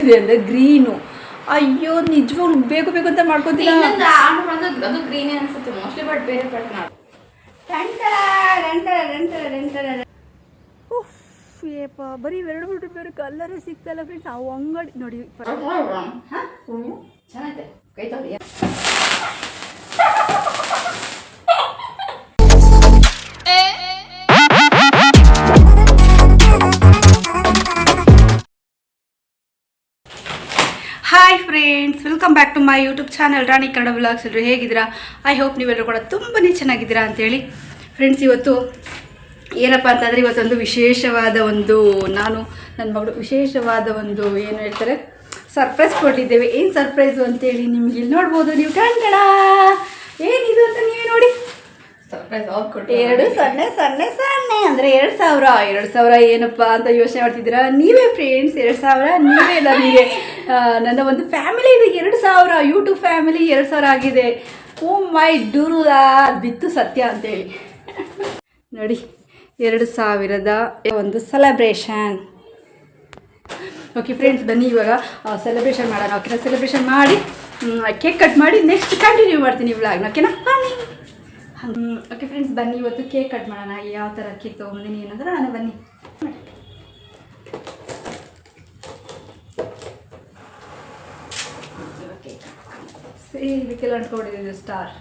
ಅಂದರೆ ಗ್ರೀನು. ಅಯ್ಯೋ ನಿಜವಾಗ್ಲೂ ಬೇಕು ಬೇಕು ಅಂತ ಮಾಡ್ಕೊತೀನಿ. ಅದು ಗ್ರೀನೇ ಅನ್ಸುತ್ತೆ ಮೋಸ್ಟ್ಲಿ, ಬಟ್ ಬೇರೆ ಪ್ಯಾಟರ್ನ್. ಏಪ್ಪ ಬರೀ ಎರಡು ಬಿಟ್ಟು ಬೇರೆ ಕಲರೇ ಸಿಗ್ತಲ್ಲ ಫ್ರೆಂಡ್ಸ್. ಅವು ಅಂಗಡಿ ನೋಡಿ ಚೆನ್ನಾಗಿದೆ. ಕೈ ತೊಳಿ. Hi friends, welcome back to my YouTube channel Rani Kannada vlogs. ಎಲ್ಲರೂ ಹೇಗಿದ್ದೀರಾ? ಐ ಹೋಪ್ ನೀವೆಲ್ಲರೂ ಕೂಡ ತುಂಬಾ ಚೆನ್ನಾಗಿದ್ದೀರಾ ಅಂತೇಳಿ. ಫ್ರೆಂಡ್ಸ್, ಇವತ್ತು ಏನಪ್ಪ ಅಂತಂದರೆ ಇವತ್ತೊಂದು ವಿಶೇಷವಾದ ಒಂದು ನನ್ನ ಮಗಳು ವಿಶೇಷವಾದ ಒಂದು ಏನು ಹೇಳ್ತಾರೆ ಸರ್ಪ್ರೈಸ್ ಕೊಟ್ಟಿದ್ದೇವೆ. ಏನು ಸರ್ಪ್ರೈಸು ಅಂತೇಳಿ ನಿಮ್ಗೆ ಇಲ್ಲಿ ನೋಡ್ಬೋದು. ನೀವು ಕಣ್ಣ ಏನಿದು ಅಂತ ನೀವೇ ನೋಡಿ. ಸರ್ಪ್ರೈಸ್ 200 ಅಂದರೆ 2000 ಏನಪ್ಪ ಅಂತ ಯೋಚನೆ ಮಾಡ್ತಿದ್ದೀರಾ ನೀವೇ ಫ್ರೆಂಡ್ಸ್. 2000 ನೀವೇ ನಮಗೆ ನನ್ನ ಒಂದು ಫ್ಯಾಮಿಲಿ ಇದೆ 2000 ಯೂಟ್ಯೂಬ್ ಫ್ಯಾಮಿಲಿ 2000 ಆಗಿದೆ. ಓ ಮೈ ಡೂರುಲಾ ಬಿತ್ತು ಸತ್ಯ ಅಂತೇಳಿ ನೋಡಿ. 2000ದ ಒಂದು ಸೆಲೆಬ್ರೇಷನ್. ಓಕೆ ಫ್ರೆಂಡ್ಸ್, ಬನ್ನಿ ಇವಾಗ ಸೆಲೆಬ್ರೇಷನ್ ಮಾಡೋಣ. ಓಕೆನಾ? ಸೆಲೆಬ್ರೇಷನ್ ಮಾಡಿ ಕೇಕ್ ಕಟ್ ಮಾಡಿ ನೆಕ್ಸ್ಟ್ ಕಂಟಿನ್ಯೂ ಮಾಡ್ತೀನಿ ವ್ಲಾಗ್ನ. ಓಕೆನಾ? ಬನ್ನಿ. ಓಕೆ ಫ್ರೆಂಡ್ಸ್, ಬನ್ನಿ ಇವತ್ತು ಕೇಕ್ ಕಟ್ ಮಾಡೋಣ. ಯಾವ ಥರ ಕೇಕ್ ತೊಗೊಂಬಂದಿನಿ ಏನಂದ್ರೆ ನಾನು ಬನ್ನಿ. ಇದಕ್ಕೆಲ್ಲ ಅಂಟ್ಕೊಂಡಿದ್ದೀವಿ ಸ್ಟಾರ್.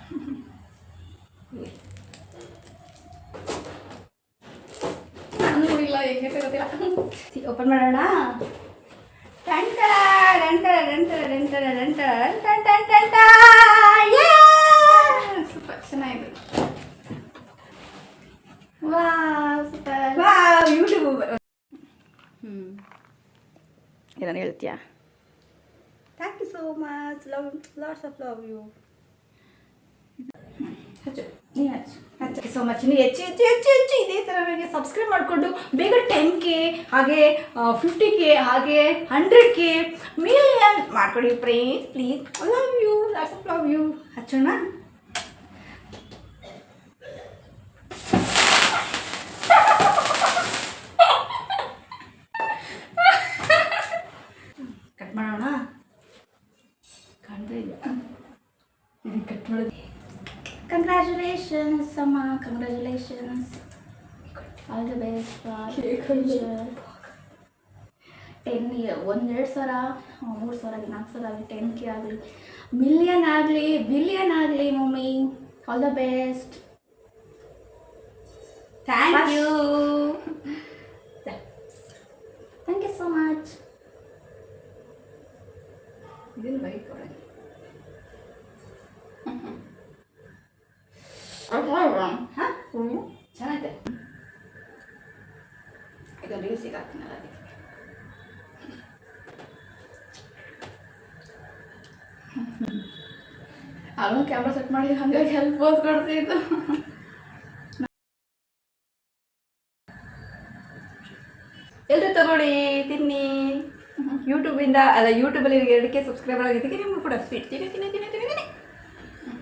ಓಪನ್ ಮಾಡೋಣ. ಸೂಪರ್ ಚೆನ್ನಾಗಿದೆ. ಯೂಟ್ಯೂಬ್ ಏನಾನು ಹೇಳ್ತೀಯಾ? Thank you so much. Lots of love you. So much. ನೀವು ಹೆಚ್ಚು ಇದೇ ಥರ ನನಗೆ ಸಬ್ಸ್ಕ್ರೈಬ್ ಮಾಡಿಕೊಂಡು ಬೇಗ 10K ಹಾಗೆ 50K ಹಾಗೆ 100K ಮಿಲಿಯನ್ ಮಾಡ್ಕೊಡಿ friends please. Love you, lots of love you. ಹಚ್ಚೋಣ. ಕಟ್ ಮಾಡೋಣ. ಕಾಣ್ತಾ ಇದೆಯಾ? ಇದು ಕಟ್ ಮಾಡೋದು. Congratulations, Sama. Congratulations. All the best for future. 10 year 1,000 3,000 4,000 ಆಗಲಿ 10K ಆಗಲಿ ಮಿಲಿಯನ್ ಆಗಲಿ ಬಿಲಿಯನ್ ಆಗಲಿ mummy. All the best. Thank you. Thank you so much. ಇದನ್ನು ಬೈಕ್ ಒಳಗೆ ಚೆನ್ನಾಗಿದೆ. ಇದು ರೀಲ್ಸಿಗೆ ಹಾಕ್ತೀನಲ್ಲ ಅದಕ್ಕೆ. ಅಲ್ಲೂ ಕ್ಯಾಮ್ರಾ ಸೆಟ್ ಮಾಡಿ ಹಾಗಾಗಿ ಹೆಲ್ಪ್ ಪೋಸ್ ಕೊಡ್ತಿದ್ದು. ಎಲ್ಲರೂ ತಗೊಳ್ಳಿ ತಿನ್ನಿ. ಯೂಟ್ಯೂಬಿಂದ ಅಲ್ಲ, ಯೂಟ್ಯೂಬಲ್ಲಿ 2K ಸಬ್ಸ್ಕ್ರೈಬರ್ ಆಗಿದ್ದಕ್ಕೆ ನಿಮಗೂ ಕೂಡ ಸ್ವೀಟ್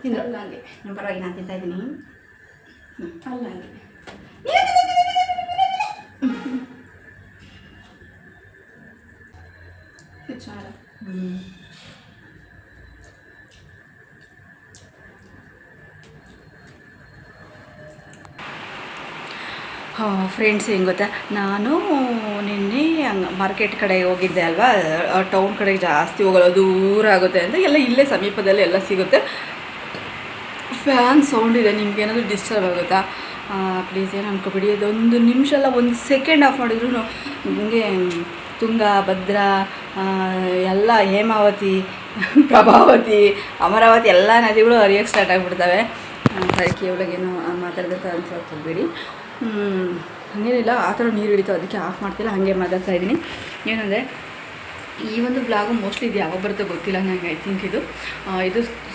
ತಿನ್ನಲ್ಲ. ಹಂಗೆ ನಿಮ್ಮ ಪರವಾಗಿ ನಾನು ತಿಂತಾ ಇದ್ದೀನಿ. ಅಲ್ಲ ಹಂಗೆ ಫ್ರೆಂಡ್ಸ್, ಹೆಂಗೆ ಗೊತ್ತಾ, ನಾನು ನಿನ್ನೆ ಮಾರ್ಕೆಟ್ ಕಡೆ ಹೋಗಿದ್ದೆ ಅಲ್ವಾ. ಟೌನ್ ಕಡೆಗೆ ಜಾಸ್ತಿ ಹೋಗಲ್ಲ, ದೂರ ಆಗುತ್ತೆ ಅಂತ. ಎಲ್ಲ ಇಲ್ಲೇ ಸಮೀಪದಲ್ಲಿ ಎಲ್ಲ ಸಿಗುತ್ತೆ. ಫ್ಯಾನ್ ಸೌಂಡ್ ಇದೆ, ನಿಮ್ಗೆ ಏನಾದರೂ ಡಿಸ್ಟರ್ಬ್ ಆಗುತ್ತಾ ಪ್ಲೀಸ್ ಏನು ಅನ್ಕೋಬೇಡಿ. ಅದೊಂದು ನಿಮಿಷ ಅಲ್ಲ, 1 ಸೆಕೆಂಡ್ ಆಫ್ ಮಾಡಿದ್ರು ನಿಮಗೆ ತುಂಗ, ಭದ್ರಾ ಎಲ್ಲ ಹೇಮಾವತಿ, ಪ್ರಭಾವತಿ, ಅಮರಾವತಿ ಎಲ್ಲ ನದಿಗಳು ಹರಿಯೋಕ್ಕೆ ಸ್ಟಾರ್ಟ್ ಆಗಿಬಿಡ್ತವೆ. ಸರಿ, ಕೇವಲ ಏನೋ ಮಾತಾಡೋದಕ್ಕೆ ಅನ್ಸೋಕೆ ಹೋಗಬೇಡಿ. ಹಾಗೇನಿಲ್ಲ, ಆ ಥರ ನೀರು ಹಿಡಿತು, ಅದಕ್ಕೆ ಆಫ್ ಮಾಡ್ತಿಲ್ಲ, ಹಾಗೆ ಮಾತಾಡ್ತಾ ಇದ್ದೀನಿ. ಏನಂದರೆ ಈ ಒಂದು ಬ್ಲಾಗು ಮೋಸ್ಟ್ಲಿ ಇದು ಯಾವಾಗ ಬರುತ್ತೋ ಗೊತ್ತಿಲ್ಲ ನನಗೆ. ಐ ಥಿಂಕ್ ಇದು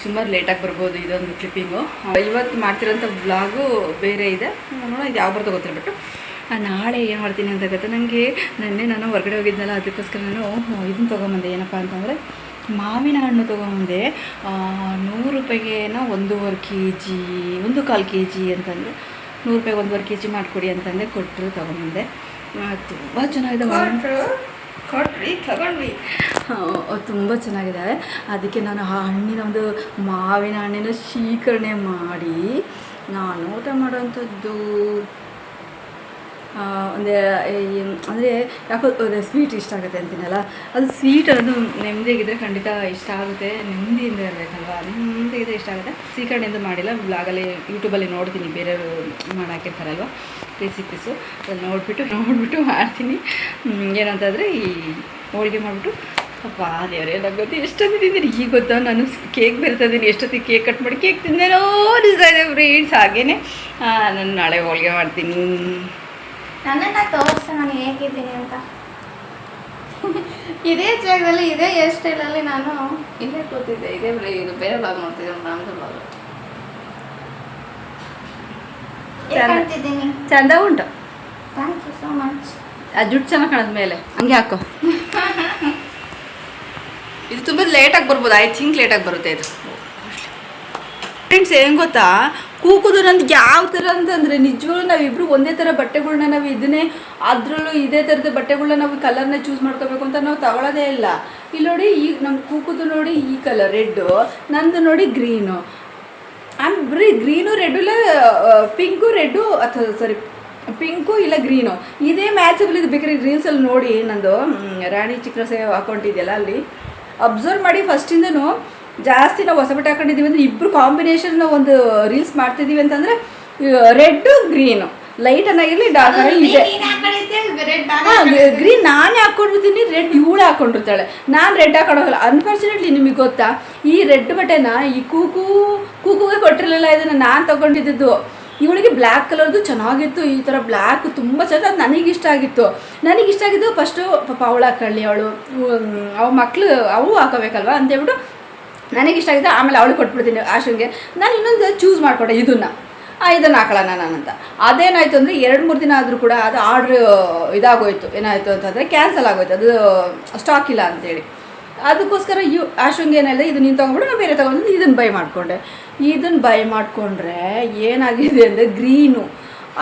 ಸುಮಾರು ಲೇಟಾಗಿ ಬರ್ಬೋದು ಇದೊಂದು ಕ್ಲಿಪ್ಪಿಂಗು. ಇವತ್ತು ಮಾಡ್ತಿರೋಂಥ ಬ್ಲಾಗು ಬೇರೆ ಇದೆ, ನೋಡೋಣ ಇದು ಯಾವಾಗ ಬರುತ್ತೋ ಗೊತ್ತಿಲ್ಲ. ಬಟ್ ನಾಳೆ ಏನು ಮಾಡ್ತೀನಿ ಅಂತ ಗೊತ್ತಾ, ನನಗೆ ನಾನು ಹೊರಗಡೆ ಹೋಗಿದ್ನಲ್ಲ, ಅದಕ್ಕೋಸ್ಕರ ನಾನು ಇದನ್ನು ತೊಗೊಂಬಂದೆ. ಏನಪ್ಪ ಅಂತಂದರೆ ಮಾವಿನ ಹಣ್ಣು ತೊಗೊಂಬಂದೆ. 100 ರೂಪಾಯಿಗೆ 1.25 kg 1/4 kg ಅಂತಂದರೆ 100 ರೂಪಾಯಿಗೆ 1.25 kg ಮಾಡಿಕೊಡಿ ಅಂತಂದರೆ ಕೊಟ್ಟರು, ತೊಗೊಂಬಂದೆ. ತುಂಬ ಚೆನ್ನಾಗಿದೆ. ಕೊಟ್ರಿ ತಗೊಂಡ್ವಿ. ತುಂಬ ಚೆನ್ನಾಗಿದ್ದಾವೆ. ಅದಕ್ಕೆ ನಾನು ಆ ಹಣ್ಣಿನ ಒಂದು ಮಾವಿನ ಹಣ್ಣಿನ ಶೇಖರಣೆ ಮಾಡಿ ನಾನು ಊಟ ಮಾಡೋವಂಥದ್ದು. ಅಂದರೆ ಅಂದರೆ ಯಾಕೋ ಸ್ವೀಟ್ ಇಷ್ಟ ಆಗುತ್ತೆ ಅಂತೀನಲ್ಲ, ಅದು ಸ್ವೀಟ್ ಅನ್ನೋದು ನೆಮ್ಮದಿಯಾಗಿದ್ದರೆ ಖಂಡಿತ ಇಷ್ಟ ಆಗುತ್ತೆ. ನೆಮ್ಮದಿಯಿಂದ ಇರಬೇಕಲ್ವ, ನೆಮ್ಮದಿಯಾಗಿದ್ದರೆ ಇಷ್ಟ ಆಗುತ್ತೆ. ಸ್ವೀಕರಣೆಯಿಂದ ಮಾಡಿಲ್ಲ, ಬ್ಲಾಗಲ್ಲಿ ಯೂಟ್ಯೂಬಲ್ಲಿ ನೋಡ್ತೀನಿ ಬೇರೆಯವರು ಮಾಡಾಕಿರ್ತಾರಲ್ವ ರೆಸಿಪೀಸು, ಅದನ್ನು ನೋಡಿಬಿಟ್ಟು ಮಾಡ್ತೀನಿ. ಏನಂತಂದರೆ ಈ ಹೋಳಿಗೆ ಮಾಡಿಬಿಟ್ಟು ಅಪ್ಪ ದೇವರೇ ನಂಗೊತ್ತು ಎಷ್ಟೊತ್ತಿಗೆ ತಿಂತೀನಿ. ಈಗ ಗೊತ್ತಾ ನಾನು ಕೇಕ್ ಬರ್ತದೀನಿ, ಎಷ್ಟೊತ್ತಿಗೆ ಕೇಕ್ ಕಟ್ ಮಾಡಿ ಕೇಕ್ ತಿಂದೇನೋ ಅನಿಸ್ತಾ ಇದೆ ಫ್ರೆಂಡ್ಸ್. ಹಾಗೇ ನಾನು ನಾಳೆ ಹೋಳಿಗೆ ಮಾಡ್ತೀನಿ. ನನ್ನನ್ನು ತೋರಿಸ್ತಾ ನಾನು ಹೇಗಿದ್ದೀನಿ ಅಂತ. ಇದೇ ಜಾಗದಲ್ಲಿ ಇದೇ ಹೇರ್ ಸ್ಟೈಲಲ್ಲಿ ನಾನು ಇಲ್ಲೇ ಕೂತಿದ್ದೆ. ಇದು ಬೇರೆ ಬ್ಲಾಗ್ ನೋಡ್ತಿದ್ದೆ, ನಮ್ಮದು ಬ್ಲಾಗ್. ಕಾಣ್ತಿದ್ದೀನಿ, ಚಂದ ಉಂಟು. Thank you so much. ಆ ಜುಟ್ಟು ಚೆನ್ನಾಗಿ ಕಾಣದ ಮೇಲೆ ಹಂಗೆ ಹಾಕೋ. ಇದು ತುಂಬ ಲೇಟಾಗಿ ಬರ್ಬೋದು, ಐ ಥಿಂಕ್ ಲೇಟಾಗಿ ಬರುತ್ತೆ ಇದು. ಫ್ರೆಂಡ್ಸ್ ಏನು ಗೊತ್ತಾ, ಕೂಕೋದು ನಂದು ಯಾವ ಥರ ಅಂತಂದರೆ ನಿಜವಾಗ್ಲೂ ನಾವಿಬ್ಬರು ಒಂದೇ ಥರ ಬಟ್ಟೆಗಳ್ನ ನಾವು ಇದನ್ನೇ ಅದರಲ್ಲೂ ಇದೇ ಥರದ ಬಟ್ಟೆಗಳ್ನ ನಾವು ಕಲರ್ನ ಚೂಸ್ ಮಾಡ್ಕೋಬೇಕು ಅಂತ ನಾವು ತಗೊಳ್ಳೋದೇ ಇಲ್ಲ. ಇಲ್ಲಿ ನೋಡಿ, ಈಗ ನಮ್ಮ ಕೂಕೋದು ನೋಡಿ ಈ ಕಲರ್ ರೆಡ್ಡು, ನಂದು ನೋಡಿ ಗ್ರೀನು. ಬರೀ ಗ್ರೀನು ರೆಡ್ಡು ಇಲ್ಲ ಪಿಂಕು ರೆಡ್ಡು ಅಥವಾ ಸಾರಿ ಪಿಂಕು ಇಲ್ಲ ಗ್ರೀನು ಇದೇ ಮ್ಯಾಚಬಲ್. ಇದು ಬೇಕಾದ್ರೆ ರೀಲ್ಸಲ್ಲಿ ನೋಡಿ, ನಂದು ರಾಣಿ ಚಿಕ್ರಸೆ ಅಕೌಂಟ್ ಇದೆಯಲ್ಲ ಅಲ್ಲಿ ಅಬ್ಸರ್ವ್ ಮಾಡಿ. ಫಸ್ಟಿಂದನೂ ಜಾಸ್ತಿ ನಾವು ಹೊಸ ಬಟ್ಟೆ ಹಾಕೊಂಡಿದ್ದೀವಿ ಅಂದರೆ ಇಬ್ಬರು ಕಾಂಬಿನೇಷನ್ ಒಂದು ರೀಲ್ಸ್ ಮಾಡ್ತಿದ್ದೀವಿ ಅಂತಂದರೆ ರೆಡ್ಡು ಗ್ರೀನು, ಲೈಟ್ ಆಗಿರಲಿ ಡಾರ್ಕ್ ಆಗಿರಲಿ ಇದೆ. ಗ್ರೀನ್ ನಾನೇ ಹಾಕ್ಕೊಂಡಿರ್ತೀನಿ, ರೆಡ್ ಇವಳು ಹಾಕ್ಕೊಂಡಿರ್ತಾಳೆ, ನಾನು ರೆಡ್ ಹಾಕೊಂಡೋಗಲ್ಲ. ಅನ್ಫಾರ್ಚುನೇಟ್ಲಿ ನಿಮಗೆ ಗೊತ್ತಾ, ಈ ರೆಡ್ ಬಟ್ಟೆನ ಈ ಕೂಕುಗೆ ಕೊಟ್ಟಿರಲಿಲ್ಲ, ಇದನ್ನು ನಾನು ತೊಗೊಂಡಿದ್ದು. ಇವಳಿಗೆ ಬ್ಲ್ಯಾಕ್ ಕಲರ್ದು ಚೆನ್ನಾಗಿತ್ತು, ಈ ಥರ ಬ್ಲ್ಯಾಕ್ ತುಂಬ ಚೆನ್ನಾಗಿ, ಅದು ನನಗಿಷ್ಟ ಆಗಿದ್ದು. ಫಸ್ಟು ಪಾಪ ಅವಳು ಹಾಕೊಳ್ಳಿ, ಅವಳ ಮಕ್ಕಳು ಅವು ಹಾಕೋಬೇಕಲ್ವ ಅಂತೇಳ್ಬಿಟ್ಟು ನನಗಿಷ್ಟ ಆಗಿದ್ದು. ಆಮೇಲೆ ಅವಳಿಗೆ ಕೊಟ್ಬಿಡ್ತೀನಿ ಆಶುಗೆ. ನಾನು ಇನ್ನೊಂದು ಚೂಸ್ ಮಾಡಿಕೊಂಡೆ ಇದನ್ನು ಹಾಕೊಳ್ಳೋಣ ನಾನಂತ. ಅದೇನಾಯಿತು ಅಂದರೆ 2-3 ದಿನ ಆದರೂ ಕೂಡ ಅದು ಆರ್ಡ್ರ್ ಇದಾಗೋಯ್ತು. ಏನಾಯಿತು ಅಂತಂದರೆ ಕ್ಯಾನ್ಸಲ್ ಆಗೋಯ್ತು, ಅದು ಸ್ಟಾಕ್ ಇಲ್ಲ ಅಂತೇಳಿ. ಅದಕ್ಕೋಸ್ಕರ ಆಶುಂಗೆ ಏನಾಯಿದೆ, ಇದು ನೀನು ತೊಗೊಂಡ್ಬಿಟ್ಟು ನಾನು ಬೇರೆ ತೊಗೊಂಡು ಇದನ್ನು ಬೈ ಮಾಡಿಕೊಂಡ್ರೆ ಏನಾಗಿದೆ ಅಂದರೆ ಗ್ರೀನು.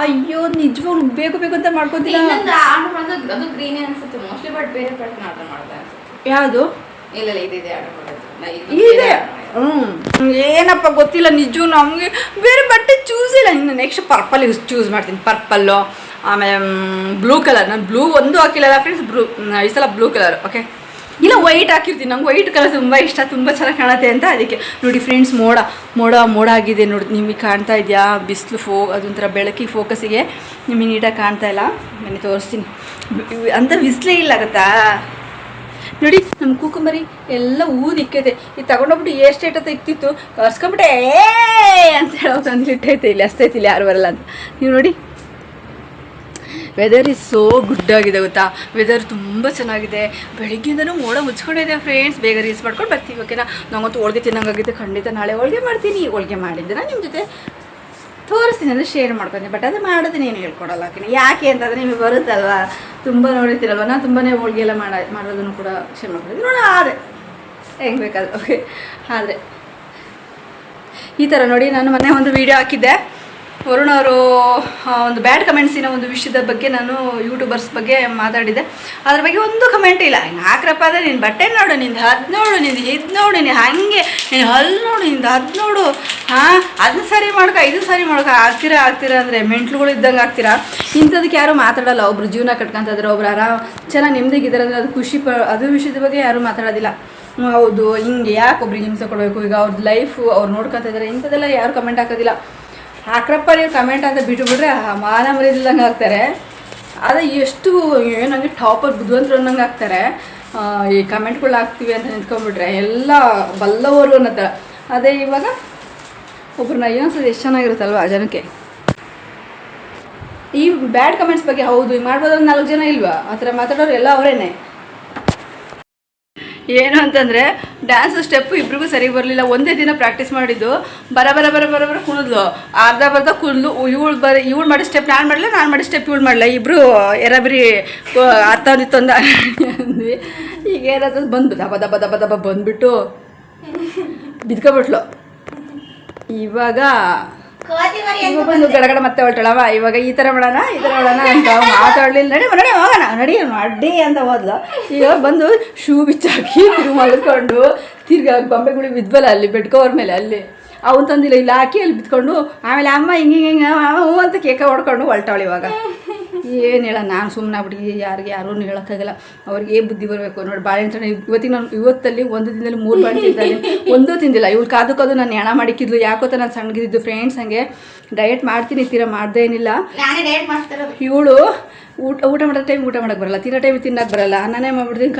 ಅಯ್ಯೋ ನಿಜವಾಗ್ಲೂ ಬೇಕು ಅಂತ ಮಾಡ್ಕೊತೀನಿ. ಅದು ಗ್ರೀನೇ ಅನ್ಸುತ್ತೆ ಮೋಸ್ಟ್ಲಿ, ಬಟ್ ಬೇರೆ ಪ್ಯಾಟರ್ನ್ ಆರ್ಡರ್ ಮಾಡಿದೆ ಅನ್ಸುತ್ತೆ. ಯಾವುದು? ಇಲ್ಲ ಇದೆ ಆರ್ಡರ್ ಮಾಡೋದು ಇದೆ. ಏನಪ್ಪ ಗೊತ್ತಿಲ್ಲ ನಿಜವು, ನಮಗೆ ಬೇರೆ ಬಟ್ಟೆ ಚೂಸ್ ಇಲ್ಲ. ಇನ್ನು ನೆಕ್ಸ್ಟ್ ಪರ್ಪಲ್ ಚೂಸ್ ಮಾಡ್ತೀನಿ, ಪರ್ಪಲ್ಲು. ಆಮೇಲೆ ಬ್ಲೂ ಕಲರ್, ನಾನು ಬ್ಲೂ ಒಂದು ಹಾಕಿಲ್ಲ ಫ್ರೆಂಡ್ಸ್, ಈ ಸಲ ಬ್ಲೂ ಕಲರ್. ಓಕೆ, ಇಲ್ಲ ವೈಟ್ ಹಾಕಿರ್ತೀನಿ, ನಂಗೆ ವೈಟ್ ಕಲರ್ ತುಂಬ ಇಷ್ಟ, ತುಂಬ ಚೆನ್ನಾಗಿ ಕಾಣುತ್ತೆ ಅಂತ. ಅದಕ್ಕೆ ನೋಡಿ ಫ್ರೆಂಡ್ಸ್, ಮೋಡ ಆಗಿದೆ ನೋಡಿ, ನಿಮಗೆ ಕಾಣ್ತಾ ಇದೆಯಾ? ಬಿಸಿಲು ಅದೊಂಥರ ಬೆಳಕಿಗೆ ಫೋಕಸ್ಸಿಗೆ ನಿಮಗೆ ನೀಟಾಗಿ ಕಾಣ್ತಾ ಇಲ್ಲ. ಮನೆ ತೋರಿಸ್ತೀನಿ ಅಂತ, ಬಿಸಿಲೇ ಇಲ್ಲ ಗೊತ್ತಾ. ನೋಡಿ ನಮ್ಮ ಕೂಕುಂಬರಿ ಎಲ್ಲ ಊದಿಕ್ಕೈತೆ. ಇದು ತಗೊಂಡೋಗ್ಬಿಟ್ಟು ಎಷ್ಟು ಏಟತ್ತ ಇಕ್ತಿತ್ತು, ಕರ್ಸ್ಕೊಂಬಿಟ್ಟೆ ಅಂತ ಹೇಳೋ ತಂದು ಇಟ್ಟೈತೆ. ಇಲ್ಲಿ ಅಸ್ತೈತಿ, ಇಲ್ಲಿ ಯಾರು ಬರಲ್ಲ ಅಂತ. ನೀವು ನೋಡಿ, ವೆದರ್ ಇಸ್ ಸೋ ಗುಡ್ ಆಗಿದೆ ಗೊತ್ತಾ. ವೆದರ್ ತುಂಬ ಚೆನ್ನಾಗಿದೆ, ಬೆಳಿಗ್ಗೆಯಿಂದನೂ ಮೋಡ ಮುಚ್ಕೊಂಡಿದೆ ಫ್ರೆಂಡ್ಸ್. ಬೇಗ ರೀಲ್ಸ್ ಮಾಡ್ಕೊಂಡು ಬರ್ತೀವಿ, ಓಕೆನಾ? ನಂಗಂತೂ ಹೋಳಿಗೆ ತಿನ್ನಂಗಾಗಿದೆ. ಖಂಡಿತ ನಾಳೆ ಹೋಳಿಗೆ ಮಾಡ್ತೀನಿ. ಹೋಳಿಗೆ ಮಾಡಿದ್ದೆ ನಾನು ನಿಮ್ಮ ಜೊತೆ ತೋರಿಸ್ತೀನಿ, ಅಂದರೆ ಶೇರ್ ಮಾಡ್ಕೊತೀನಿ. ಬಟ್ ಅದು ಮಾಡೋದನ್ನ ಏನು ಹೇಳ್ಕೊಡಲ್ಲ, ಯಾಕೆ ಅಂತಂದರೆ ನಿಮಗೆ ಬರುತ್ತಲ್ವ, ತುಂಬ ನೋಡಿರ್ತೀರಲ್ವ. ನಾನು ತುಂಬಾ ಹೋಳಿಗೆ ಎಲ್ಲ ಮಾಡೋದನ್ನು ಕೂಡ ಶೇರ್ ಮಾಡ್ಕೊತೀನಿ. ನೋಡೋಣ ಆದರೆ ಹೆಂಗೆ ಬೇಕಾದ್ರೆ. ಓಕೆ, ಆದರೆ ಈ ಥರ ನೋಡಿ, ನಾನು ಮೊನ್ನೆ ಒಂದು ವೀಡಿಯೋ ಹಾಕಿದ್ದೆ. ವರುಣ್ ಅವರು ಒಂದು ಬ್ಯಾಡ್ ಕಮೆಂಟ್ಸಿನ ಒಂದು ವಿಷಯದ ಬಗ್ಗೆ ನಾನು ಯೂಟ್ಯೂಬರ್ಸ್ ಬಗ್ಗೆ ಮಾತಾಡಿದ್ದೆ. ಅದ್ರ ಬಗ್ಗೆ ಒಂದು ಕಮೆಂಟ್ ಇಲ್ಲ. ಹಿಂಗೆ ಹಾಕ್ರಪ್ಪ ಅಂದರೆ ನಿನ್ನ ಬಟ್ಟೆ ನೋಡು, ನಿಂದು ಅದು ನೋಡು, ನಿಂದು ಇದು ನೋಡು, ನೀನು ಹಾಗೆ ನೀನು ಹಲ್ಲು ನೋಡು, ನಿಂದು ಅದು ನೋಡು, ಅದನ್ನ ಸರಿ ಇದು ಸರಿ ಆಗ್ತೀರಾ ಅಂದರೆ ಮೆಂಟ್ಲುಗಳು ಇದ್ದಂಗೆ ಆಗ್ತೀರಾ. ಇಂಥದಕ್ಕೆ ಯಾರೂ ಮಾತಾಡೋಲ್ಲ. ಒಬ್ರು ಜೀವನ ಕಟ್ಕೊಂತಿದ್ರೆ, ಒಬ್ರು ಚೆನ್ನಾಗಿ ನೆಮ್ಮದಿಗಿದ್ದಾರೆ ಅಂದರೆ ಅದು ಅದು ವಿಷಯದ ಬಗ್ಗೆ ಯಾರೂ ಮಾತಾಡೋದಿಲ್ಲ. ಹೌದು ಹಿಂಗೆ ಯಾಕೆ ಒಬ್ರಿಗೆ ಹಿಂಸೆ ಕೊಡಬೇಕು, ಈಗ ಅವ್ರದ್ದು ಲೈಫು ಅವ್ರು ನೋಡ್ಕೊತಾ ಇದ್ದಾರೆ, ಇಂಥದ್ದೆಲ್ಲ ಯಾರು ಕಮೆಂಟ್ ಹಾಕೋದಿಲ್ಲ. ಹಾಕ್ರಪ್ಪ ನೀವು ಕಮೆಂಟ್ ಅಂತ ಬಿಟ್ಟುಬಿಟ್ರೆ ಮಾನ ಮರ್ಯಾದಿಲ್ದಂಗೆ ಆಗ್ತಾರೆ. ಅದೇ ಎಷ್ಟು ಏನಂಗೆ ಟಾಪರ್ ಬುದ್ಧಿವಂತರು ಅನ್ನಂಗೆ ಆಗ್ತಾರೆ. ಈ ಕಮೆಂಟ್ಗಳು ಹಾಕ್ತೀವಿ ಅಂತ ನಿಂತ್ಕೊಂಡ್ಬಿಟ್ರೆ ಎಲ್ಲ ಬಲ್ಲವರು ಅನ್ನೋ ಥರ. ಅದೇ ಇವಾಗ ಒಬ್ರನ್ನ ಅನ್ಸೋದು ಎಷ್ಟು ಚೆನ್ನಾಗಿರುತ್ತಲ್ವ ಜನಕ್ಕೆ. ಈ ಬ್ಯಾಡ್ ಕಮೆಂಟ್ಸ್ ಬಗ್ಗೆ ಹೌದು ಈಗ ಮಾಡ್ಬೋದು, 4 ಜನ ಇಲ್ವಾ ಆ ಥರ ಮಾತಾಡೋರು ಎಲ್ಲ ಅವರೇನೆ. ಏನು ಅಂತಂದರೆ ಡ್ಯಾನ್ಸ್ ಸ್ಟೆಪ್ಪು ಇಬ್ರಿಗೂ ಸರಿ ಬರಲಿಲ್ಲ. ಒಂದೇ ದಿನ ಪ್ರಾಕ್ಟೀಸ್ ಮಾಡಿದ್ದು, ಬರ ಕುಣಿದ್ಲು, ಅರ್ಧ ಕುಣಿದ್ಲು. ಇವಳು ಮಾಡಿ ಸ್ಟೆಪ್ ನಾನು ಮಾಡಲಿಲ್ಲ, ನಾನು ಮಾಡಿ ಸ್ಟೆಪ್ ಇವಳು ಮಾಡಲ್ಲ. ಇಬ್ಬರು ಎರಬರಿ ಹತ್ತೊಂದಿತ್ತೊಂದು ಅಂದ್ವಿ. ಈಗ ಏನಾದ್ರು ಬಂದು ದಬ ಬಂದುಬಿಟ್ಟು ಬಿದ್ಕೊಬಿಟ್ಲು. ಇವಾಗ ಇವಾಗ ಬಂದು ಗಡಗಡ ಮತ್ತೆ ಹೊರಟಳವ. ಇವಾಗ ಈ ಥರ ಮಾಡೋಣ ಅಂತ ಮಾತಾಡಲಿಲ್ಲ. ನಡಿ ಹೋಗೋಣ ನಡಿ ಅಡ್ಡಿ ಅಂತ ಹೋದ್ಲು. ಈಗ ಬಂದು ಶೂ ಬಿಚ್ಚಾಕಿ ತಿರುಗಿ ಮಲ್ಕೊಂಡು ತಿರ್ಗಿ ಗೊಂಬೆಗಳಿಗೆ ಬಿದ್ವಲ್ಲ ಅಲ್ಲಿ ಬೆಡ್ ಕವರ್ ಮೇಲೆ ಅಲ್ಲಿ ಅವನು ತಂದಿಲ್ಲ ಇಲ್ಲಿ ಹಾಕಿ ಅಲ್ಲಿ ಬಿತ್ಕೊಂಡು ಆಮೇಲೆ ಅಮ್ಮ ಹಿಂಗೆ ಹ್ಞೂ ಅಂತ ಕೇಕ ಹೊಡ್ಕೊಂಡು ಹೊರಟವಳು. ಇವಾಗ ಏನು ಹೇಳ, ನಾನು ಸುಮ್ಮನೆ ಆಗ್ಬಿಟ್ಟು ಯಾರೂ ಹೇಳೋಕ್ಕಾಗಲ್ಲ. ಅವ್ರಿಗೆ ಬುದ್ಧಿ ಬರಬೇಕು ನೋಡಿ. ಬಾಳೆಹಣ್ಣು ಇವತ್ತಿಗೆ ನಾನು ಇವತ್ತಲ್ಲಿ ಒಂದು ದಿನದಲ್ಲಿ 3 ಬಾಳೆ ತಿಂತಾಯಿದ್ದೀನಿ, ಒಂದೂ ತಿಂದಿಲ್ಲ. ಇವಳು ಕಾದು ನಾನು ಹೆಣ ಮಾಡಿಕ್ಕಿದ್ಲು. ಯಾಕೋತ ನಾನು ಸಣ್ಣಗಿದ್ದು ಫ್ರೆಂಡ್ಸ್ ಹಂಗೆ ಡಯಟ್ ಮಾಡ್ತೀನಿ ತೀರ ಮಾಡ್ದೇ ಏನಿಲ್ಲ. ಇವಳು ಊಟ ಮಾಡೋ ಟೈಮ್ ಊಟ ಮಾಡೋಕ್ಕೆ ಬರಲ್ಲ, ತಿನ್ನೋ ಟೈಮ್ ತಿನ್ನೋಕ್ಕೆ ಬರಲ್ಲ. ನಾನೇ ಮಾಡ್ಬಿಡ್ತೀನಿ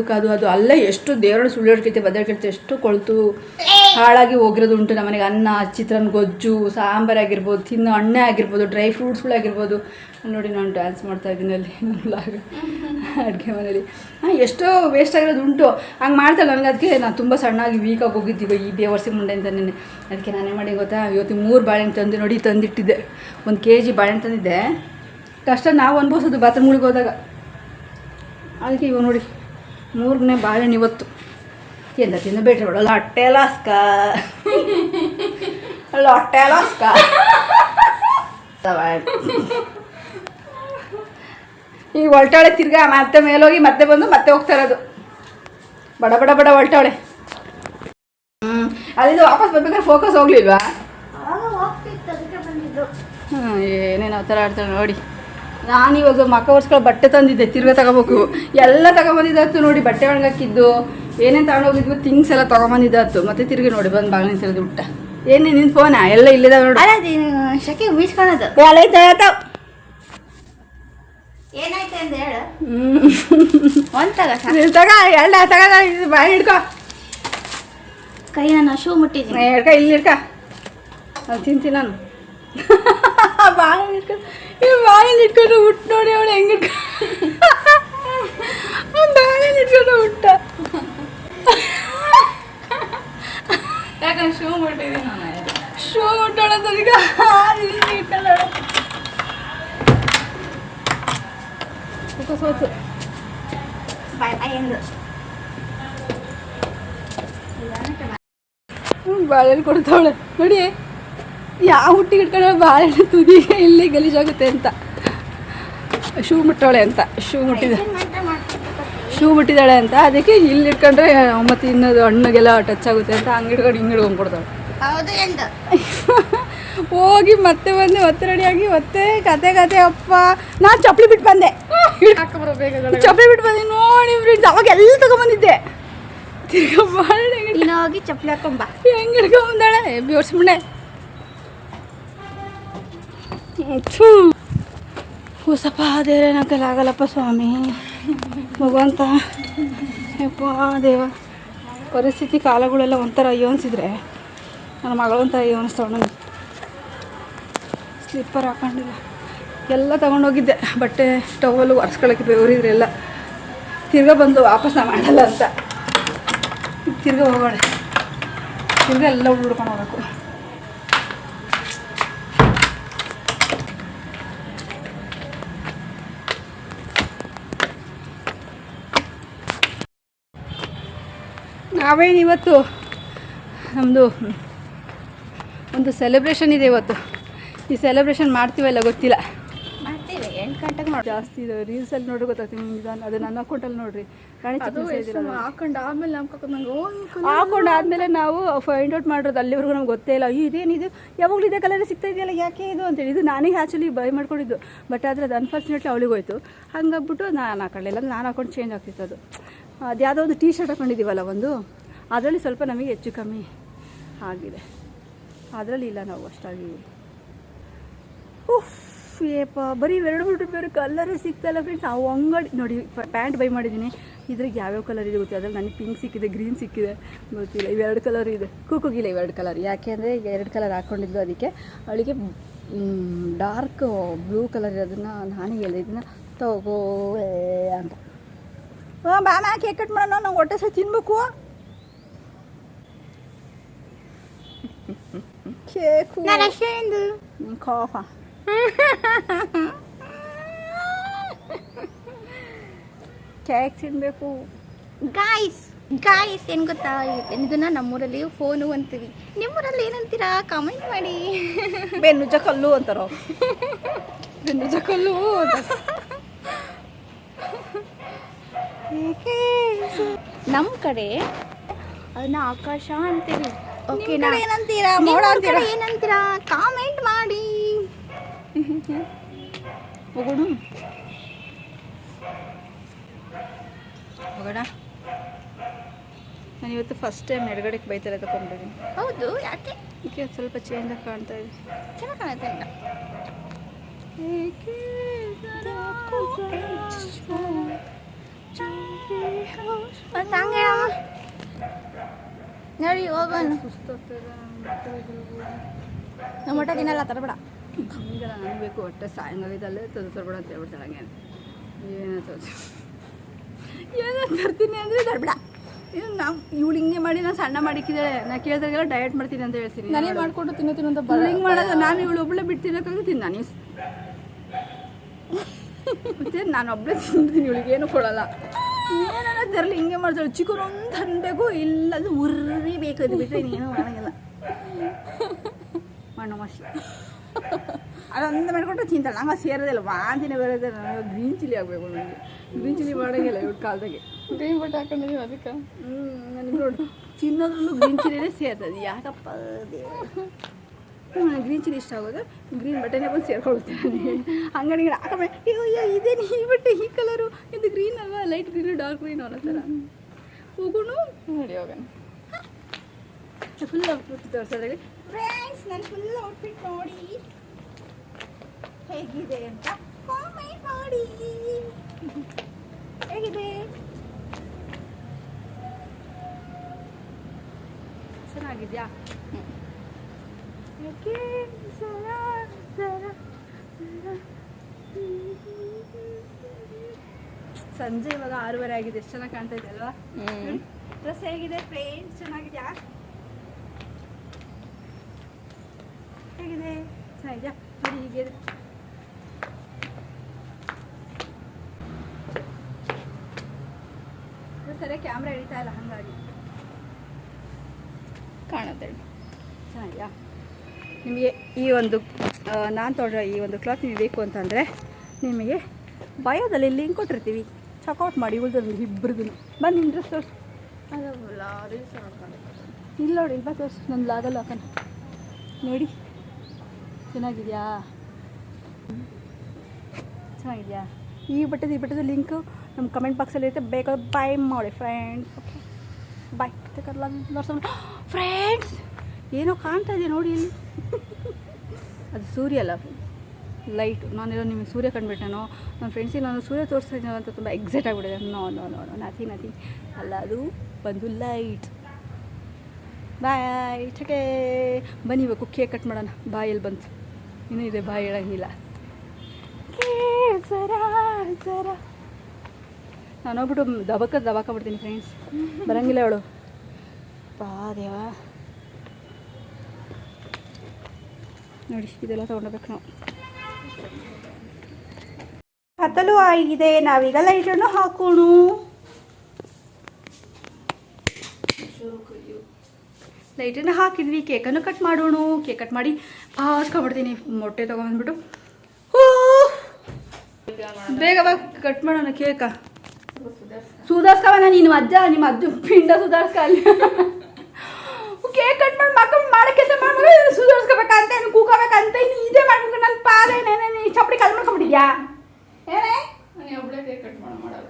ಕಾದು ಅದು ಅಲ್ಲೇ ಎಷ್ಟು ದೇವರನ್ನ ಸುಳ್ಳು ಹೇಳ್ಕೈತೆ ಬದಲಾಡ್ಕೈತೆ ಎಷ್ಟು ಕೊಳ್ತು ಹಾಳಾಗಿ ಹೋಗಿರೋದು ಉಂಟು ನಮ್ಮನೆಗೆ. ಅನ್ನ, ಚಿತ್ರಾನ್ನ, ಗೊಜ್ಜು, ಸಾಂಬಾರಾಗಿರ್ಬೋದು, ತಿನ್ನೋ ಹಣ್ಣೆ ಆಗಿರ್ಬೋದು, ಡ್ರೈ ಫ್ರೂಟ್ಸ್ಗಳಾಗಿರ್ಬೋದು. ನೋಡಿ ನಾನು ಡ್ಯಾನ್ಸ್ ಮಾಡ್ತಾಯಿದ್ದೀನಿ ಅಲ್ಲಿ ನನ್ನ ಬ್ಲಾಗ್ ಅಡುಗೆ ಮನೇಲಿ. ಎಷ್ಟೋ ವೇಸ್ಟ್ ಆಗಿರೋದು ಉಂಟು. ಹಂಗೆ ಮಾಡ್ತಾಳೆ ನನಗೆ. ಅದಕ್ಕೆ ನಾನು ತುಂಬ ಸಣ್ಣಾಗಿ ವೀಕಾಗಿ ಹೋಗಿದ್ದೀವಿ ಈ ಬೇವರ್ಸಿ ಮುಂಡೆ ಅಂತ ನೆನೆ. ಅದಕ್ಕೆ ನಾನೇ ಮಾಡಿ ಗೊತ್ತಾ, ಇವತ್ತು 3 ಬಾಳೆಹಣ್ಣು ತಂದು ನೋಡಿ ತಂದಿಟ್ಟಿದ್ದೆ. 1 kg ಬಾಳೆಹಣ್ಣು ತಂದಿದ್ದೆ. ಕಷ್ಟ ನಾವು ಅನ್ಭವಿಸೋದು ಬಾತ್ರೂಮ್ಗಳಿಗೆ ಹೋದಾಗ. ಅದಕ್ಕೆ ಇವಾಗ ನೋಡಿ 3ನೇ ಬಾಳೆಹಣ್ಣು ಇವತ್ತು ತಿಂದ ಬೇಟ್ರೆ ಬಿಡೋಲ್ಲ. ಹೊಟ್ಟೆ ಲಾಸ್ಕ ಈಗ ಹೊಲ್ಟಾಳೆ ತಿರ್ಗಾ ಮತ್ತೆ ಮೇಲೋಗಿ ಮತ್ತೆ ಬಂದು ಮತ್ತೆ ಹೋಗ್ತಾ ಇರೋದು. ಬಡ ಹೊಲ್ಟಾಳೆ. ಅಲ್ಲಿಂದ ವಾಪಸ್ ಬರ್ಬೇಕಾದ್ರೆ ಫೋಕಸ್ ಹೋಗ್ಲಿಲ್ವಾ? ಏನೇನು ಆ ಥರ ಆಡ್ತಾಳೆ ನೋಡಿ. ನಾನು ಇವಾಗ ಮಕ್ಕ ಒರೆಸ್ಕೊಳ್ಳೋ ಬಟ್ಟೆ ತಂದಿದ್ದೆ, ತಿರ್ಗಾ ತಗೋಬೇಕು. ಎಲ್ಲ ತಗೊಂಬಂದಿದ್ದಾಯ್ತು ನೋಡಿ. ಬಟ್ಟೆ ಒಣಗಾಕಿದ್ದು ಏನೇನು ತಗೊಂಡೋಗಿದ್ವು ಥಿಂಗ್ಸ್ ಎಲ್ಲ ತೊಗೊಂಬಂದಿದ್ದಾಯ್ತು. ಮತ್ತೆ ತಿರ್ಗಿ ನೋಡಿ ಬಂದು ಬಾಗಿಲು ನಿಂತಿರೋದು ಊಟ. ಏನೇ ನಿನ್ನ ಫೋನಾ ಎಲ್ಲ ಇಲ್ಲಿದೆ ನೋಡಿ. ಶಕೆ ಬೀಸ್ಕೊಳೋದು ಏನಾಯ್ತು ಅಂತ ಹೇಳು. ಬಾಯಿ ಹಿಡ್ಕೊ. ಕೈ ನಾನು ಶೂ ಮುಟ್ಟಿದ್ದೀನಿ. ಹಿಡ್ಕ ಇಲ್ಲಿ ಹಿಡ್ಕ. ಅದು ತಿಂತೀನಿ ನಾನು. ಬಾಳೆಹಣ್ಣು ಇಟ್ಕೊಂಡು ಹುಟ್ಟು ನೋಡಿ ಅವಳು ಹೆಂಗೆ ಬಾಳೆಹಣ್ಣು ಇಟ್ಕೊಂಡು ಹುಟ್ಟ. ಯಾಕಂದ್ರೆ ಶೂ ಮುಟ್ಟಿದ್ದೀನಿ ನಾನು. ಶೂ ಮುಟ್ಟೋಳದೀಗ ಸೋತು ಬಾಳೆಹಣ್ಣು ಕೊಡ್ತಾವಳೆ ನೋಡಿ. ಯಾವ ಹುಟ್ಟಿಗೆ ಇಟ್ಕೊಂಡ ಬಾಳೆಹಣ್ಣು ತುದಿಗೆ ಇಲ್ಲಿ ಗಲೀಜಾಗುತ್ತೆ ಅಂತ. ಶೂ ಮುಟ್ಟೋಳೆ ಅಂತ ಶೂ ಮುಟ್ಟಿದ್ದಾಳೆ ಅಂತ ಅದಕ್ಕೆ ಇಲ್ಲಿ ಇಟ್ಕೊಂಡ್ರೆ ಮತ್ತೆ ಇನ್ನದು ಹಣ್ಣಿಗೆಲ್ಲ ಟಚ್ ಆಗುತ್ತೆ ಅಂತ ಹಂಗೆ ಹಿಡ್ಕೊಂಡು ಹಿಂಗೆ ಹಿಡ್ಕೊಂಡ್ಬಿಡ್ತಾಳೆ. ಹೋಗಿ ಮತ್ತೆ ಬಂದೆ, ಮತ್ತೆ ರೆಡಿಯಾಗಿ ಮತ್ತೆ ಕತೆ ಅಪ್ಪ ನಾನು ಚಪ್ಪಲಿ ಬಿಟ್ಟು ಬಂದೆ. ಚಪ್ಪಲಿ ಬಿಟ್ಟು ಬಂದೆ ನೋಡಿ ಫ್ರೆಂಡ್ಸ್. ಅವಾಗ ಎಲ್ಲ ತಗೊಂಬಂದಿದ್ದೆ. ತಿರ್ಗಾ ಬಾಳೆಹಣ್ಣು ಹೋಗಿ ಚಪ್ಪಲಿ ಹಾಕೊಂಬ ಹೆಂಗೆ ಹಿಡ್ಕೊಂಬಂದಾಳೆ ಬಿಡ್ಸ್ಬಿಡೆ. ಕೂಸಪ್ಪ ಅದೇನ ಕೈಲಾಗಲ್ಲಪ್ಪ ಸ್ವಾಮಿ ಭಗವಂತ ಯಪ್ಪ ದೇವ. ಪರಿಸ್ಥಿತಿ ಕಾಲಗಳೆಲ್ಲ ಒಂಥರ ಅಯ್ಯೋ ಅನಿಸಿದ್ರೆ ನನ್ನ ಮಗಳಂತ ಅಯ್ಯೋ ಅನಿಸ್ತಾವ. ನನಗೆ ಸ್ಲಿಪ್ಪರ್ ಹಾಕೊಂಡಿಲ್ಲ. ಎಲ್ಲ ತೊಗೊಂಡೋಗಿದ್ದೆ ಬಟ್ಟೆ ಟವಲು ಒರೆಸ್ಕೊಳ್ಳೋಕ್ಕೆ ಬೆವರಿದ್ರೆ ಎಲ್ಲ. ತಿರ್ಗಾ ಬಂದು ವಾಪಸ್ ಮಾಡಲ್ಲ ಅಂತ ತಿರ್ಗಾ ಹೋಗೋಣ. ತಿರ್ಗಾ ಎಲ್ಲ ಹುಡ್ಕೊಂಡು ಹೋಗ್ಬೇಕು. ನಾವೇನಿವತ್ತು ನಮ್ಮದು ಒಂದು ಸೆಲೆಬ್ರೇಷನ್ ಇದೆ ಇವತ್ತು. ಈ ಸೆಲೆಬ್ರೇಷನ್ ಮಾಡ್ತೀವಲ್ಲ ಗೊತ್ತಿಲ್ಲ. ಮಾಡ್ತೀವಿ 8 ಗಂಟೆಗೆ ಮಾಡಿ. ಜಾಸ್ತಿ ಇದು ರೀಲ್ಸಲ್ಲಿ ನೋಡಿ ಗೊತ್ತಾಗ್ತೀವಿ ನಿಮ್ಗೆ. ಅದು ನನ್ನ ಅಕೌಂಟಲ್ಲಿ ನೋಡಿರಿ ಹಾಕೊಂಡು ಆಮೇಲೆ ಹಾಕೊಂಡಾದ್ಮೇಲೆ ನಾವು ಫೈಂಡ್ ಔಟ್ ಮಾಡೋದು. ಅಲ್ಲಿವರೆಗೂ ನಮ್ಗೆ ಗೊತ್ತೇ ಇಲ್ಲ. ಇದೇನಿದು ಯಾವಾಗಲೂ ಇದೇ ಕಲರ್ ಸಿಗ್ತಾ ಇದೆಯಲ್ಲ ಯಾಕೆ ಇದು ಅಂತೇಳಿ. ಇದು ನಾನೇ ಆ್ಯಕ್ಚುಲಿ ಬೈ ಮಾಡ್ಕೊಂಡಿದ್ದು. ಬಟ್ ಆದರೆ ಅದು ಅನ್ಫಾರ್ಚುನೇಟ್ಲಿ ಅವಳಿಗೆ ಹೋಯ್ತು. ಹಂಗಾಗ್ಬಿಟ್ಟು ನಾನು ಹಾಕೊಳ್ಳಿಲ್ಲ. ನಾನು ಹಾಕೊಂಡು ಚೇಂಜ್ ಆಗ್ತಿತ್ತು. ಅದು ಯಾವುದೋ ಒಂದು ಟೀ ಶರ್ಟ್ ಹಾಕೊಂಡಿದ್ದೀವಲ್ಲ ಒಂದು, ಅದರಲ್ಲಿ ಸ್ವಲ್ಪ ನಮಗೆ ಹೆಚ್ಚು ಕಮ್ಮಿ ಆಗಿದೆ. ಅದರಲ್ಲಿ ಇಲ್ಲ ನಾವು ಅಷ್ಟಾಗಿ. ಏಪ ಬರೀ 2-3 ರೂಪಾಯಿ ಕಲರೇ ಸಿಗ್ತಾಯಿಲ್ಲ ಫ್ರೆಂಡ್ಸ್. ಅವು ಅಂಗಡಿ ನೋಡಿ ಪ್ಯಾಂಟ್ ಬೈ ಮಾಡಿದ್ದೀನಿ. ಇದ್ರಿಗೆ ಯಾವ್ಯಾವ ಕಲರ್ ಇದೆ ಗೊತ್ತಿಲ್ಲ. ಅದ್ರಲ್ಲಿ ನನಗೆ ಪಿಂಕ್ ಸಿಕ್ಕಿದೆ, ಗ್ರೀನ್ ಸಿಕ್ಕಿದೆ, ಗೊತ್ತಿಲ್ಲ. ಇವೆರಡು ಕಲರ್ ಇದೆ. ಕೂಗಿಲ್ಲ ಇವೆರಡು ಕಲರ್. ಯಾಕೆ ಅಂದರೆ ಈಗ 2 ಕಲರ್ ಹಾಕ್ಕೊಂಡಿದ್ದು. ಅದಕ್ಕೆ ಅವಳಿಗೆ ಡಾರ್ಕ್ ಬ್ಲೂ ಕಲರ್ ಇರೋದನ್ನು ನಾನೇ ಹೇಳಿದೆ ಇದನ್ನು ತಗೋ ಅಂತ. ಬಾಮ ಕೇಕ್ ಕಟ್ ಮಾಡೋಣ, ನಾವು ಹೊಟ್ಟೆ ಸಹ ತಿನ್ಬೇಕು. ಕೇಕು ಕಾಫ ಕೇಕ್ ತಿನ್ಬೇಕು ಗಾಯ್ಸ್. ಗಾಯ್ಸ್ ಏನು ಗೊತ್ತಾ, ಇದನ್ನ ನಮ್ಮೂರಲ್ಲಿ ಫೋನು ಅಂತೀವಿ. ನಿಮ್ಮೂರಲ್ಲಿ ಏನಂತೀರಾ ಕಾಮೆಂಟ್ ಮಾಡಿ. ಬೆನ್ನುಜ ಕಲ್ಲು ಅಂತಾರೋ. ಬೆನ್ನುಜ ಕಲ್ಲು ಅಂತ. ನಮ್ಮ ಕಡೆ ಅದನ್ನ ಆಕಾಶ ಅಂತೀವಿ. ಓಕೆನಾ? ಏನಂತೀರಾ? ಏನಂತೀರಾ ಕಾಮೆಂಟ್ ಮಾಡಿ. ಹೋಗೋಣ ಹೋಗೋಣ. ನಾನು ಇವತ್ತು ಫಸ್ಟ್ ಟೈಮ್ ಎಡಗಡೆಗೆ ಬೈತಾರೆ ತಗೊಂಡಿದ್ದೀನಿ. ಹೌದು, ಯಾಕೆ? ಇದಕ್ಕೆ ಸ್ವಲ್ಪ ಚೇಂಜಾಗಿ ಕಾಣ್ತಾ ಇದೆ. ಚೆನ್ನಾಗಿ ಕಾಣುತ್ತೆ ಅಂತ. ಒಂದು ಸಾಂಗ್ ಹೇಳಮ್ಮ ನೋಡಿ, ಹೋಗೋಣ. ನಮ್ಮ ಊಟ ತಿನ್ನಲ್ಲ, ತರಬೇಡ. ಹಿಂಗೆಲ್ಲ ನನಗಬೇಕು ಒಟ್ಟೆ ಸಾಯಂಕಾಲದಲ್ಲೇ ತರ್ಬೇಡ ಅಂತ ಹೇಳ್ಬಿಡ್ತಾಳೆ. ಹಂಗೆ ಏನೋ ತರ್ತೀನಿ ಅಂದರೆ ತರಬೇಡ. ಏನು ನಾವು ಇವಳು ಹಿಂಗೆ ಮಾಡಿ ನಾನು ಸಣ್ಣ ಮಾಡಿಕ್ಕಿದ್ದಾಳೆ. ನಾನು ಕೇಳಿದಾಗೆಲ್ಲ ಡಯಟ್ ಮಾಡ್ತೀನಿ ಅಂತ ಹೇಳ್ತೀನಿ. ನನಗೆ ಮಾಡಿಕೊಟ್ಟು ತಿನ್ನೋ ಅಂತ ಹಿಂಗೆ ಮಾಡೋದು. ನಾನು ಇವಳು ಒಬ್ಬಳೆ ಬಿಟ್ಟು ತಿನ್ನೋಕ್ಕಾಗ ತಿಂದು ಮತ್ತೆ ನಾನು ಒಬ್ಬಳೇ ತಿಂತೀನಿ. ಇವಳಿಗೆ ಏನು ಕೊಡಲ್ಲ. ಏನಾರ ತರಲಿ ಹಿಂಗೆ ಮಾಡ್ತಾಳೆ. ಚಿಕನ್ ಒಂದು ಅನ್ಬೇಕು, ಇಲ್ಲದು ಉರ್ರಿ ಬೇಕು. ಅದು ಬಿಟ್ಟರೆ ಇನ್ನೇನು ಮಾಡೋಂಗಿಲ್ಲ. ಮಣ್ಣು ಮಸಿ ಅದೊಂದು ಮಾಡ್ಕೊಟ್ಟು ತಿಂತಾಳೆ. ನಂಗೆ ಸೇರೋದಿಲ್ಲ, ವಾಂತಿನೇ ಬರೋದೇ. ನನಗೆ ಗ್ರೀನ್ ಚಿಲ್ಲಿ ಆಗಬೇಕು. ನನಗೆ ಗ್ರೀನ್ ಚಿಲ್ಲಿ ಮಾಡೋಂಗಿಲ್ಲ ಇವ್ರ ಕಾಲದಾಗೆ. ಗ್ರೀನ್ ಬಟ್ ಹಾಕೊಂಡಿದ್ದೀವಿ ಅದಕ್ಕೆ. ನನಗೆ ನೋಡು ತಿನ್ನೋದ್ರಲ್ಲೂ ಗ್ರೀನ್ ಚಿಲ್ಲಿನೇ ಸೇರ್ತದೆ. ಯಾಕಪ್ಪ ನನಗೆ ಗ್ರೀನ್ ಚಿಲ್ಲಿ ಇಷ್ಟ ಆಗೋದು. ಗ್ರೀನ್ ಬಟನೇ ಬಂದು ಸೇರ್ಕೊಳುತ್ತೆ ನನಗೆ. ಅಂಗಡಿಗೆ ಹಾಕಬೇ ಇದೇನು ಈ ಬಟ್ಟೆ ಈ ಕಲರು, ಇದು ಗ್ರೀನ್ ಅಲ್ವಾ, ಲೈಟ್ ಗ್ರೀನು ಡಾರ್ಕ್ ಗ್ರೀನು ಅನ್ನೋ ಥರ. ಹೋಗೋಣ ನೋಡಿ, ಹೋಗೋಣ. ಫುಲ್ ಔಟ್ಫಿಟ್ ತೋರಿಸೋದ್ರಾಗೆ ಫ್ರೆಂಡ್ಸ್. ನಾನು ಫುಲ್ ಔಟ್ಫಿಟ್ ನೋಡಿ ಹೇಗಿದೆ ಅಂತ ಕಾಮೆಂಟ್ ಮಾಡಿ. ಹೇಗಿದೆ? ಚೆನ್ನಾಗಿದ್ಯಾ? ಸಂಜೆ ಇವಾಗ 6:30 ಆಗಿದೆ. ಎಷ್ಟು ಚೆನ್ನಾಗಿ ಕಾಣ್ತಾ ಇದೆ ಅಲ್ವಾ? ಡ್ರೆಸ್ ಹೇಗಿದೆ ಫ್ರೆಂಡ್ಸ್? ಚೆನ್ನಾಗಿದ್ಯಾ? ಹೇಗಿದೆ? ಚೆನ್ನಾಗಿದ್ಯಾ? ನೋಡಿ ಹೀಗೆ ಸರಿಯಾಗಿ ಕ್ಯಾಮ್ರಾ ಹಿಡಿತಾ ಇಲ್ಲ, ಹಾಗಾಗಿ ಕಾಣುತ್ತೆ. ಚೆನ್ನಾಗಿದೆಯಾ? ನಿಮಗೆ ಈ ಒಂದು ನಾನು ತೊಗೊಂಡ್ರೆ ಈ ಒಂದು ಕ್ಲಾತ್ ನಿಮಗೆ ಬೇಕು ಅಂತಂದರೆ ನಿಮಗೆ ಬಯೋದಲ್ಲಿ ಲಿಂಕ್ ಕೊಟ್ಟಿರ್ತೀವಿ, ಚೆಕ್ಔಟ್ ಮಾಡಿ. ಉಳಿದ್ರೆ ಇಬ್ಬರದು ಬನ್ನಿ. ನಿಮ್ಮ ಡ್ರೆಸ್ ತೋರಿಸು. ಅದಲ್ಲ ರೀಲ್ಸ್ ನೋಡ್ಕೊಂಡು ಇಲ್ಲ ನೋಡಿ, ಇಲ್ಲಿ ಬಾ ತೋರಿಸು. ನನ್ನ ಲಾಗಲ್ಲ ಹಾಕೋಣ ನೋಡಿ. ಚೆನ್ನಾಗಿದೆಯಾ? ಚೆನ್ನಾಗಿದೆಯಾ? ಈ ಬಟ್ಟೆದು ಲಿಂಕು ನಮ್ಮ ಕಮೆಂಟ್ ಬಾಕ್ಸಲ್ಲಿ ಇರುತ್ತೆ. ಬೇಕಾದ್ರೆ ಬೈ ಮಾಡಿ ಫ್ರೆಂಡ್ಸ್. Okay bye. ತಗೊಳ್ಳ ಫ್ರೆಂಡ್ಸ್. ಏನೋ ಕಾಣ್ತಾ ಇದೆ ನೋಡಿ ಇಲ್ಲಿ. ಅದು ಸೂರ್ಯ ಅಲ್ಲ, ಲೈಟು. ನಾನೆಲ್ಲೋ ನಿಮಗೆ ಸೂರ್ಯ ಕಂಡುಬಿಟ್ಟೆನೋ. ನನ್ನ ಫ್ರೆಂಡ್ಸಿಗೆ ನಾನು ಸೂರ್ಯ ತೋರಿಸ್ತಾ ಇದ್ದೀನೋ ಅಂತ ತುಂಬ ಎಕ್ಸೈಟ್ ಆಗಿಬಿಟ್ಟಿದೆ. No no no no nothing ಅಲ್ಲ, ಅದು ಬಂದು ಲೈಟ್. ಬಾಯ್. ಟಕೆ ಬನ್ನಿ, ಇವಾಗ ಕೇಕ್ ಕಟ್ ಮಾಡೋಣ. ಬಾಯಲ್ಲಿ ಬಂತು, ಇನ್ನೂ ಇದೆ, ಬಾಯಿ ಹೇಳಂಗಿಲ್ಲ. ಸರ ನಾನು ಹೋಗ್ಬಿಟ್ಟು ದಬಾಕೊಂಡ್ಬಿಡ್ತೀನಿ ಫ್ರೆಂಡ್ಸ್. ಬರೋಂಗಿಲ್ಲ ಅವಳು. ಬಾ ದೇವ. ನೋಡಿ ಇದೆಲ್ಲ ತೊಗೊಂಡೋಗ್ಬೇಕು ನಾವು. ಕತ್ತಲು ಆಗಿದೆ, ನಾವೀಗ ಲೈಟನ್ನು ಹಾಕೋಣ. ಲೈಟನ್ನು ಹಾಕಿದ್ವಿ, ಕೇಕನ್ನು ಕಟ್ ಮಾಡೋಣ. ಕೇಕ್ ಕಟ್ ಮಾಡಿ ಹಾಸ್ಕೊಂಡ್ಬಿಡ್ತೀನಿ. ಮೊಟ್ಟೆ ತೊಗೊಂಡ್ಬಿಟ್ಟು ಬೇಗ ಬಾ ಕಟ್ ಮಾಡೋಣ ಕೇಕ. ಸುಧಾರಿಸ್ಕವ ನೀನು ಅಜ್ಜ, ನಿಮ್ಮ ಅಜ್ಜ ಪಿಂಡ ಸುಧಾರಿಸ್ಕ. ಅಲ್ಲಿ ಕೇಕ್ ಕಟ್ ಮಾಡಿ ಮಕ್ಕಳು ಮಾಡೋ ಕೆಲಸ ಮಾಡ್ಬೇಕು. ಸುಧಾರಿಸ್ಕೋಬೇಕಂತ ಕೂಕೋಬೇಕಂತ ಇದೇ ಮಾಡ್ಬೇಕು. ನನ್ನ ಪಾದೇನೇನೇ ಚಪ್ಪಡಿ ಕಲ್ ಮಾಡ್ಕೊಂಡ್ಬಿಟ್ಟಿದ್ಯಾ? ಏನೇ ನಾನು ಒಬ್ಬಳೇ ಕೇಕ್ ಕಟ್ ಮಾಡಲ್ಲ.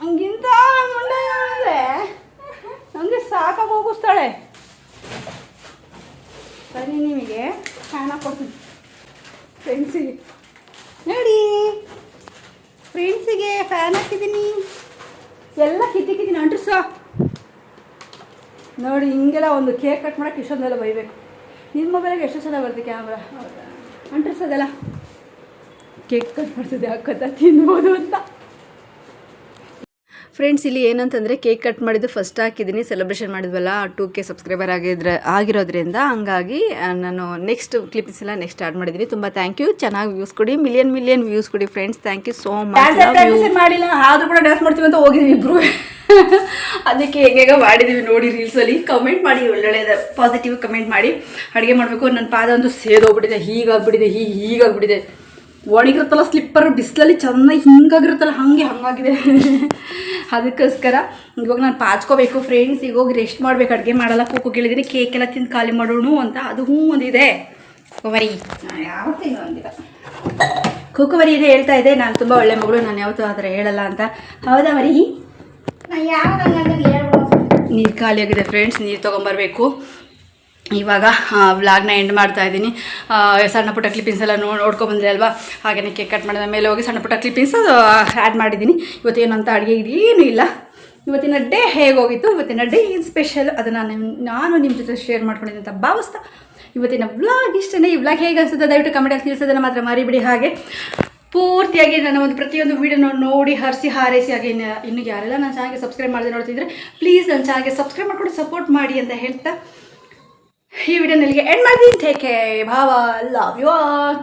ಹಂಗಿಂತ ಮುಂಡೆ ಅಂದರೆ ನನಗೆ ಸಾಕಾಗಿ ಹೋಗಿಸ್ತಾಳೆ. ಸರಿ, ನಿಮಗೆ ಫ್ಯಾನ್ ಹಾಕ್ಕೊಡ್ತೀನಿ ಫ್ರೆಂಡ್ಸಿಗೆ. ನೋಡಿ ಫ್ರೆಂಡ್ಸಿಗೆ ಫ್ಯಾನ್ ಹಾಕಿದ್ದೀನಿ. ಎಲ್ಲ ಕಿತ್ತಿದ್ದೀನಿ ಅಂಟ್ರಿಸ. ನೋಡಿ ಹಿಂಗೆಲ್ಲ ಒಂದು ಕೇಕ್ ಕಟ್ ಮಾಡೋಕ್ಕೆ ಇಷ್ಟೊಂದೆಲ್ಲ ಬೈಬೇಕು. ನಿಮ್ಮ ಮೊಬೈಲಿಗೆ ಎಷ್ಟು ಚೆನ್ನಾಗಿ ಬರುತ್ತೆ ಕ್ಯಾಮ್ರಾ. ಅಂಟ್ರಿಸೋದೆಲ್ಲ ಕೇಕ್ ಕಟ್ ಮಾಡ್ತಿದ್ದೆ ಹಾಕೋತ ತಿನ್ಬೋದು ಅಂತ. ಫ್ರೆಂಡ್ಸ್ ಇಲ್ಲಿ ಏನಂತಂದರೆ ಕೇಕ್ ಕಟ್ ಮಾಡಿದ್ದು ಫಸ್ಟ್ ಹಾಕಿದ್ದೀನಿ, ಸೆಲೆಬ್ರೇಷನ್ ಮಾಡಿದ್ವಲ್ಲ 2K ಸಬ್ಸ್ಕ್ರೈಬರ್ ಆಗಿರೋದ್ರಿಂದ ಹಂಗಾಗಿ ನಾನು ನೆಕ್ಸ್ಟ್ ಕ್ಲಿಪ್ಸ್ ಎಲ್ಲ ನೆಕ್ಸ್ಟ್ ಸ್ಟಾರ್ಟ್ ಮಾಡಿದ್ದೀನಿ. ತುಂಬ ಥ್ಯಾಂಕ್ ಯು, ಚೆನ್ನಾಗಿ ವ್ಯೂಸ್ ಕೊಡಿ, ಮಿಲಿಯನ್ ವ್ಯೂಸ್ ಕೊಡಿ friends, thank you so much. ಮಾಡಿಲ್ಲ ಆದರೂ ಕೂಡ ಡ್ಯಾನ್ಸ್ ಮಾಡ್ತೀವಿ ಅಂತ ಹೋಗಿದ್ವಿ ಇಬ್ರು. ಅದಕ್ಕೆ ಹೇಗೆ ಮಾಡಿದ್ದೀವಿ ನೋಡಿ ರೀಲ್ಸಲ್ಲಿ. ಕಮೆಂಟ್ ಮಾಡಿ, ಒಳ್ಳೊಳ್ಳೆಯದ ಪಾಸಿಟಿವ್ ಕಮೆಂಟ್ ಮಾಡಿ. ಅಡುಗೆ ಮಾಡಬೇಕು, ನನ್ನ ಪಾದ ಅಂತೂ ಸೇದೋಗ್ಬಿಟ್ಟಿದೆ, ಹೀಗಾಗ್ಬಿಟ್ಟಿದೆ. ಒಣಗಿರುತ್ತಲ್ಲ ಸ್ಲಿಪ್ಪರ್, ಬಿಸಿಲಲ್ಲಿ ಚೆನ್ನಾಗಿ ಹಿಂಗಾಗಿರುತ್ತಲ್ಲ ಹಂಗಾಗಿದೆ. ಅದಕ್ಕೋಸ್ಕರ ಇವಾಗ ನಾನು ಪಾಚ್ಕೋಬೇಕು ಫ್ರೆಂಡ್ಸ್. ಈಗ ಹೋಗಿ ರೆಸ್ಟ್ ಮಾಡಬೇಕು, ಅಡುಗೆ ಮಾಡಲ್ಲ. ಕೂಕು ಕೇಳಿದ್ದೀನಿ ಕೇಕೆಲ್ಲ ತಿಂದು ಖಾಲಿ ಮಾಡೋಣ ಅಂತ. ಅದು ಒಂದಿದೆ ಕುವರಿ, ಯಾವತ್ತೇನು ಅಂದಿಲ್ಲ. ಕೂಕುವರಿ ಇದೆ ಹೇಳ್ತಾ ಇದೆ ನಾನು ತುಂಬ ಒಳ್ಳೆ ಮಗಳು, ನಾನು ಯಾವತ್ತೂ ಆ ಥರ ಹೇಳಲ್ಲ ಅಂತ. ಹೌದಾ ಮರಿ? ನಾನು ಯಾವಾಗ ಹೇಳ್ಬೋದು. ನೀರು ಖಾಲಿಯಾಗಿದೆ ಫ್ರೆಂಡ್ಸ್, ನೀರು ತೊಗೊಂಬರ್ಬೇಕು. ಇವಾಗ ವ್ಲಾಗ್ನ ಎಂಡ್ ಮಾಡ್ತಾ ಇದ್ದೀನಿ. ಸಣ್ಣ ಪುಟ್ಟ ಕ್ಲಿಪ್ಪಿಂಗ್ಸ್ ಎಲ್ಲ ನೋಡ್ಕೊಬಂದ್ರೆ ಅಲ್ವಾ, ಹಾಗೆಯೇ ಕೇಕ್ ಕಟ್ ಮಾಡಿದ ಮೇಲೆ ಹೋಗಿ ಸಣ್ಣ ಪುಟ್ಟ ಕ್ಲಿಪ್ಪಿಂಗ್ಸ್ ಆ್ಯಡ್ ಮಾಡಿದ್ದೀನಿ. ಇವತ್ತೇನಂತ ಅಡುಗೆ ಏನೂ ಇಲ್ಲ. ಇವತ್ತಿನ ಡೇ ಹೇಗೋಗಿತ್ತು, ಇವತ್ತಿನ ಡೇ ಏನು ಸ್ಪೆಷಲ್ ಅದನ್ನು ನಾನು ನಿಮ್ಮ ಜೊತೆ ಶೇರ್ ಮಾಡ್ಕೊಂಡಿದ್ದೀನಿ ಅಂತ ಭಾವಿಸ್ತಾ ಇವತ್ತಿನ ವ್ಲಾಗ್ ಇಷ್ಟೇ. ಈ ವ್ಲಾಗ್ ಹೇಗೆ ಅನಿಸುತ್ತೆ ದಯವಿಟ್ಟು ಕಮೆಂಟಲ್ಲಿ ತಿಳಿಸೋದನ್ನು ಮಾತ್ರ ಮರಿಬಿಡಿ. ಹಾಗೆ ಪೂರ್ತಿಯಾಗಿ ನನ್ನ ಒಂದು ಪ್ರತಿಯೊಂದು ವೀಡಿಯೋನ ನೋಡಿ ಹಾರೈಸಿ. ಹಾಗೆ ಇನ್ನು ಯಾರೆಲ್ಲ ನನ್ನ ಚಾನಲ್ಗೆ ಸಬ್ಸ್ಕ್ರೈಬ್ ಮಾಡದೆ ನೋಡ್ತಿದ್ರೆ ಪ್ಲೀಸ್ ನನ್ನ ಚಾನಲ್ಗೆ ಸಬ್ಸ್ಕ್ರೈಬ್ ಮಾಡಿಕೊಂಡು ಸಪೋರ್ಟ್ ಮಾಡಿ ಅಂತ ಹೇಳ್ತಾ ಈ ವಿಡಿಯೋನಲ್ಲಿಗೆ ಎಂಡ್ ಮಾಡ್ತೀನಿ. Take care, bye, love you all.